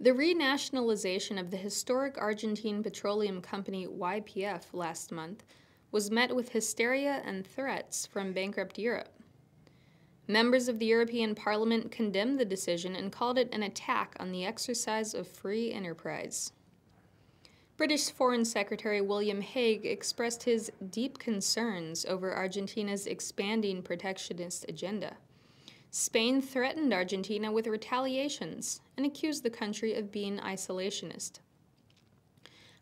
The renationalization of the historic Argentine petroleum company YPF last month was met with hysteria and threats from bankrupt Europe. Members of the European Parliament condemned the decision and called it an attack on the exercise of free enterprise. British Foreign Secretary William Hague expressed his deep concerns over Argentina's expanding protectionist agenda. Spain threatened Argentina with retaliations and accused the country of being isolationist.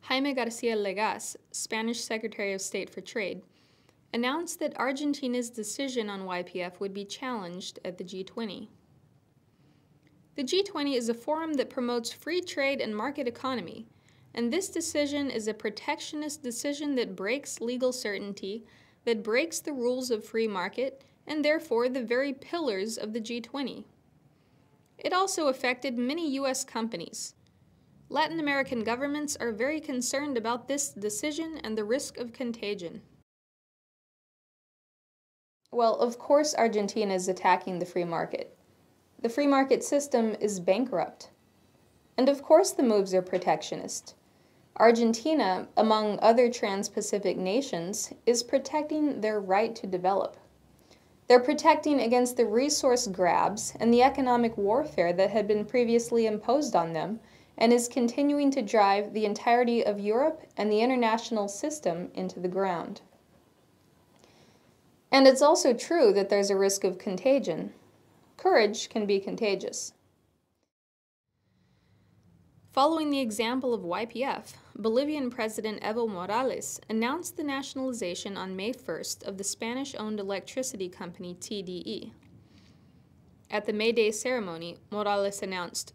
Jaime García Legaz, Spanish Secretary of State for Trade, announced that Argentina's decision on YPF would be challenged at the G20. The G20 is a forum that promotes free trade and market economy, and this decision is a protectionist decision that breaks legal certainty, that breaks the rules of free market, and therefore the very pillars of the G20. It also affected many U.S. companies. Latin American governments are very concerned about this decision and the risk of contagion. Well, of course Argentina is attacking the free market. The free market system is bankrupt. And of course the moves are protectionist. Argentina, among other trans-Pacific nations, is protecting their right to develop. They're protecting against the resource grabs and the economic warfare that had been previously imposed on them and is continuing to drive the entirety of Europe and the international system into the ground. And it's also true that there's a risk of contagion. Courage can be contagious. Following the example of YPF, Bolivian President Evo Morales announced the nationalization on May 1st of the Spanish-owned electricity company TDE. At the May Day ceremony, Morales announced,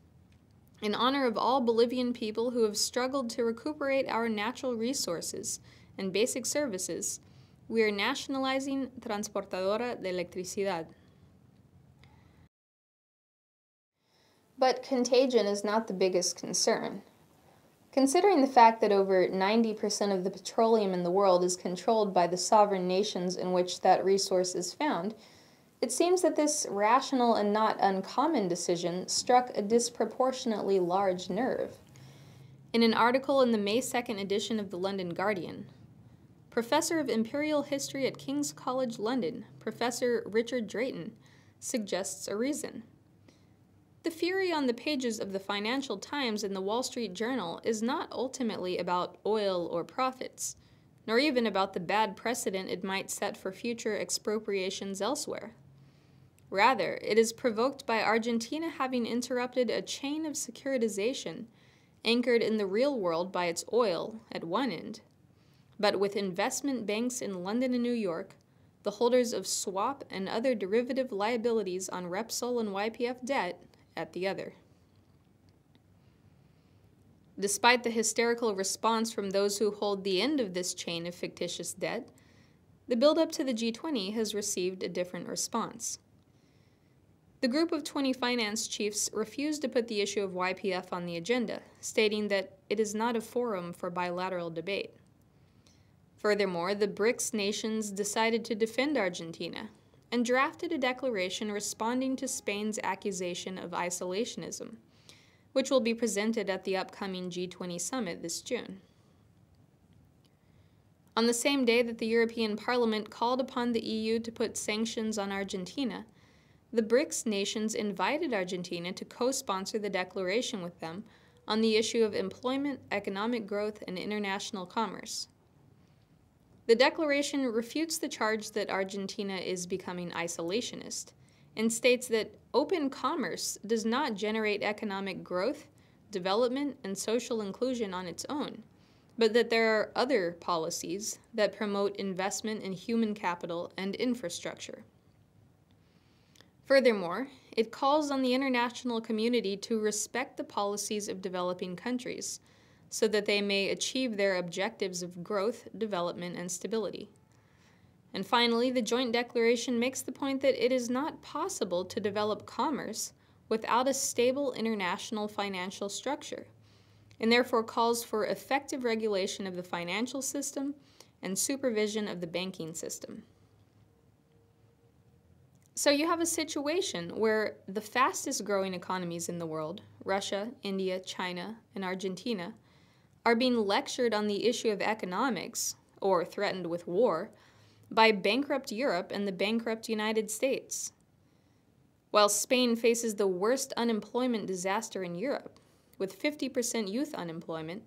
"In honor of all Bolivian people who have struggled to recuperate our natural resources and basic services, we are nationalizing Transportadora de Electricidad." But contagion is not the biggest concern. Considering the fact that over 90% of the petroleum in the world is controlled by the sovereign nations in which that resource is found, it seems that this rational and not uncommon decision struck a disproportionately large nerve. In an article in the May 2nd edition of the London Guardian, Professor of Imperial History at King's College London, Professor Richard Drayton, suggests a reason. The fury on the pages of the Financial Times and the Wall Street Journal is not ultimately about oil or profits, nor even about the bad precedent it might set for future expropriations elsewhere. Rather, it is provoked by Argentina having interrupted a chain of securitization anchored in the real world by its oil at one end, but with investment banks in London and New York, the holders of swap and other derivative liabilities on Repsol and YPF debt, at the other. Despite the hysterical response from those who hold the end of this chain of fictitious debt, the build-up to the G20 has received a different response. The group of 20 finance chiefs refused to put the issue of YPF on the agenda, stating that it is not a forum for bilateral debate. Furthermore, the BRICS nations decided to defend Argentina and drafted a declaration responding to Spain's accusation of isolationism, which will be presented at the upcoming G20 summit this June. On the same day that the European Parliament called upon the EU to put sanctions on Argentina, the BRICS nations invited Argentina to co-sponsor the declaration with them on the issue of employment, economic growth, and international commerce. The declaration refutes the charge that Argentina is becoming isolationist and states that open commerce does not generate economic growth, development, and social inclusion on its own, but that there are other policies that promote investment in human capital and infrastructure. Furthermore, it calls on the international community to respect the policies of developing countries, so that they may achieve their objectives of growth, development, and stability. And finally, the joint declaration makes the point that it is not possible to develop commerce without a stable international financial structure, and therefore calls for effective regulation of the financial system and supervision of the banking system. So you have a situation where the fastest growing economies in the world, Russia, India, China, and Argentina, are being lectured on the issue of economics, or threatened with war, by bankrupt Europe and the bankrupt United States. While Spain faces the worst unemployment disaster in Europe, with 50% youth unemployment,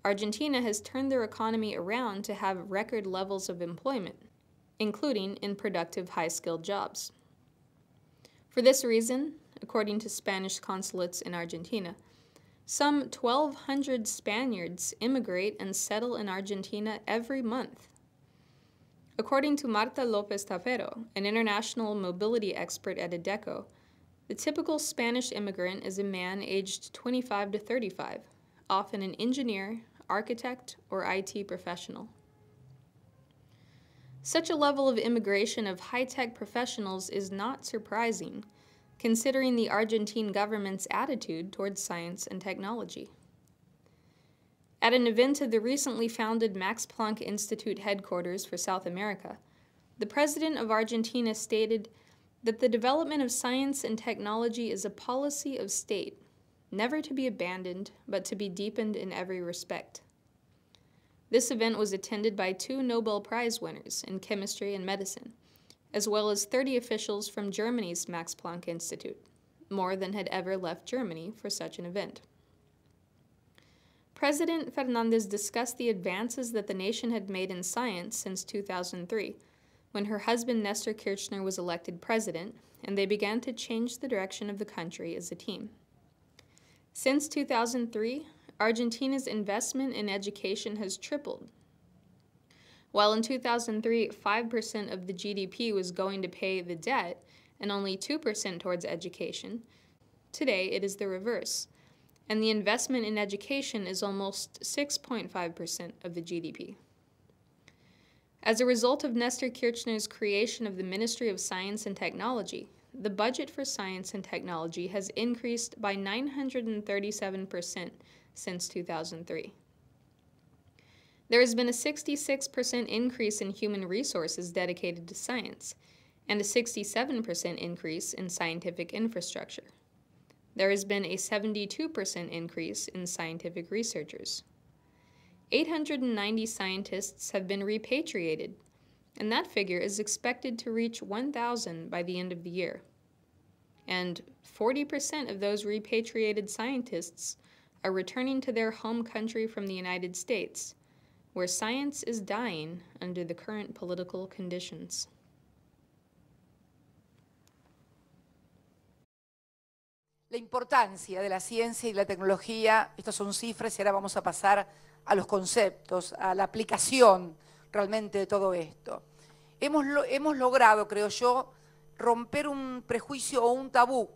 Argentina has turned their economy around to have record levels of employment, including in productive, high-skilled jobs. For this reason, according to Spanish consulates in Argentina, some 1,200 Spaniards immigrate and settle in Argentina every month. According to Marta López Tapero, an international mobility expert at ADECO, the typical Spanish immigrant is a man aged 25 to 35, often an engineer, architect, or IT professional. Such a level of immigration of high-tech professionals is not surprising, considering the Argentine government's attitude towards science and technology. At an event of the recently founded Max Planck Institute headquarters for South America, the president of Argentina stated that the development of science and technology is a policy of state, never to be abandoned, but to be deepened in every respect. This event was attended by 2 Nobel Prize winners in chemistry and medicine, as well as 30 officials from Germany's Max Planck Institute, more than had ever left Germany for such an event. President Fernandez discussed the advances that the nation had made in science since 2003, when her husband Nestor Kirchner was elected president, and they began to change the direction of the country as a team. Since 2003, Argentina's investment in education has tripled. While in 2003, 5% of the GDP was going to pay the debt and only 2% towards education, today it is the reverse, and the investment in education is almost 6.5% of the GDP. As a result of Nestor Kirchner's creation of the Ministry of Science and Technology, the budget for science and technology has increased by 937% since 2003. There has been a 66% increase in human resources dedicated to science, and a 67% increase in scientific infrastructure. There has been a 72% increase in scientific researchers. 890 scientists have been repatriated, and that figure is expected to reach 1,000 by the end of the year. And 40% of those repatriated scientists are returning to their home country from the United States, where science is dying under the current political conditions. La importancia de la ciencia y la tecnología, estas son cifras y ahora vamos a pasar a los conceptos, a la aplicación realmente de todo esto. Hemos logrado, creo yo, romper un prejuicio o un tabú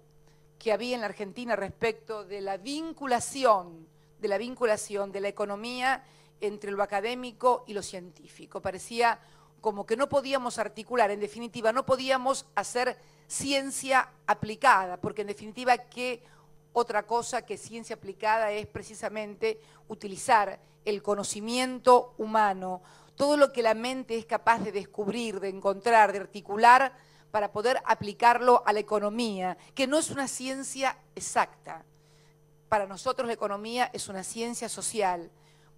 que había en la Argentina respecto de la vinculación de la economía entre lo académico y lo científico. Parecía como que no podíamos articular, en definitiva, no podíamos hacer ciencia aplicada, porque en definitiva, ¿qué otra cosa que ciencia aplicada es precisamente utilizar el conocimiento humano, todo lo que la mente es capaz de descubrir, de encontrar, de articular, para poder aplicarlo a la economía, que no es una ciencia exacta. Para nosotros la economía es una ciencia social,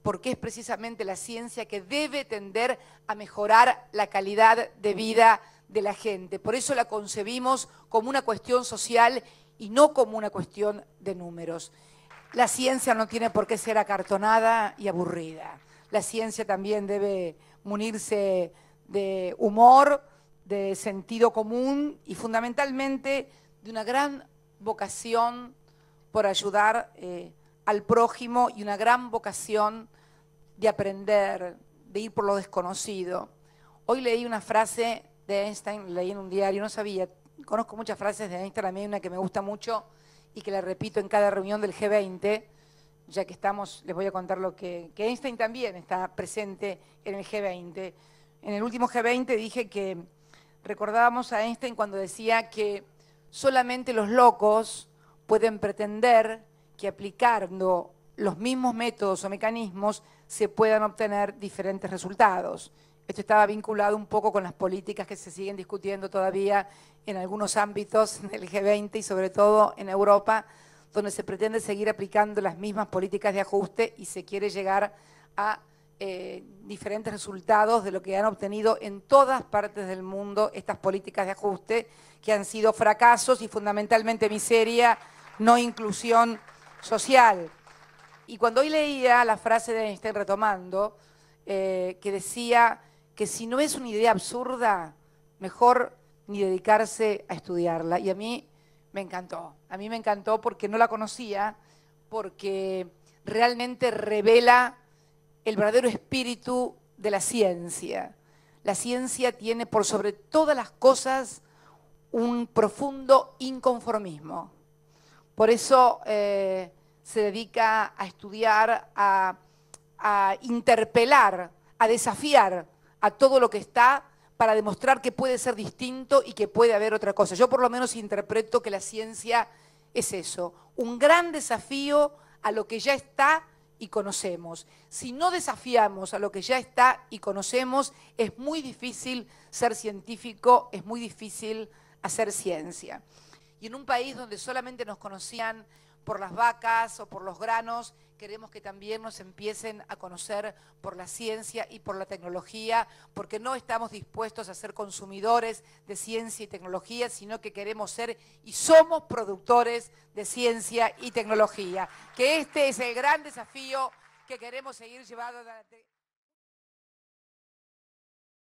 porque es precisamente la ciencia que debe tender a mejorar la calidad de vida de la gente. Por eso la concebimos como una cuestión social y no como una cuestión de números. La ciencia no tiene por qué ser acartonada y aburrida. La ciencia también debe munirse de humor, de sentido común y fundamentalmente de una gran vocación por ayudar al prójimo y una gran vocación de aprender, de ir por lo desconocido. Hoy leí una frase de Einstein, leí en un diario, no sabía, conozco muchas frases de Einstein, a mí hay una que me gusta mucho y que la repito en cada reunión del G20, ya que estamos, les voy a contar lo que Einstein también está presente en el G20. En el último G20 dije que recordábamos a Einstein cuando decía que solamente los locos pueden pretender que aplicando los mismos métodos o mecanismos se puedan obtener diferentes resultados. Esto estaba vinculado un poco con las políticas que se siguen discutiendo todavía en algunos ámbitos del G20 y sobre todo en Europa, donde se pretende seguir aplicando las mismas políticas de ajuste y se quiere llegar a diferentes resultados de lo que han obtenido en todas partes del mundo estas políticas de ajuste, que han sido fracasos y fundamentalmente miseria, no inclusión social. Y cuando hoy leía la frase de Einstein retomando, que decía que si no es una idea absurda, mejor ni dedicarse a estudiarla. Y a mí me encantó porque no la conocía, porque realmente revela el verdadero espíritu de la ciencia. La ciencia tiene por sobre todas las cosas un profundo inconformismo. Por eso se dedica a estudiar, a interpelar, a desafiar a todo lo que está para demostrar que puede ser distinto y que puede haber otra cosa. Yo por lo menos interpreto que la ciencia es eso, un gran desafío a lo que ya está y conocemos. Si no desafiamos a lo que ya está y conocemos, es muy difícil ser científico, es muy difícil hacer ciencia. Y en un país donde solamente nos conocían por las vacas o por los granos, queremos que también nos empiecen a conocer por la ciencia y por la tecnología, porque no estamos dispuestos a ser consumidores de ciencia y tecnología, sino que queremos ser y somos productores de ciencia y tecnología. Que este es el gran desafío que queremos seguir llevando adelante.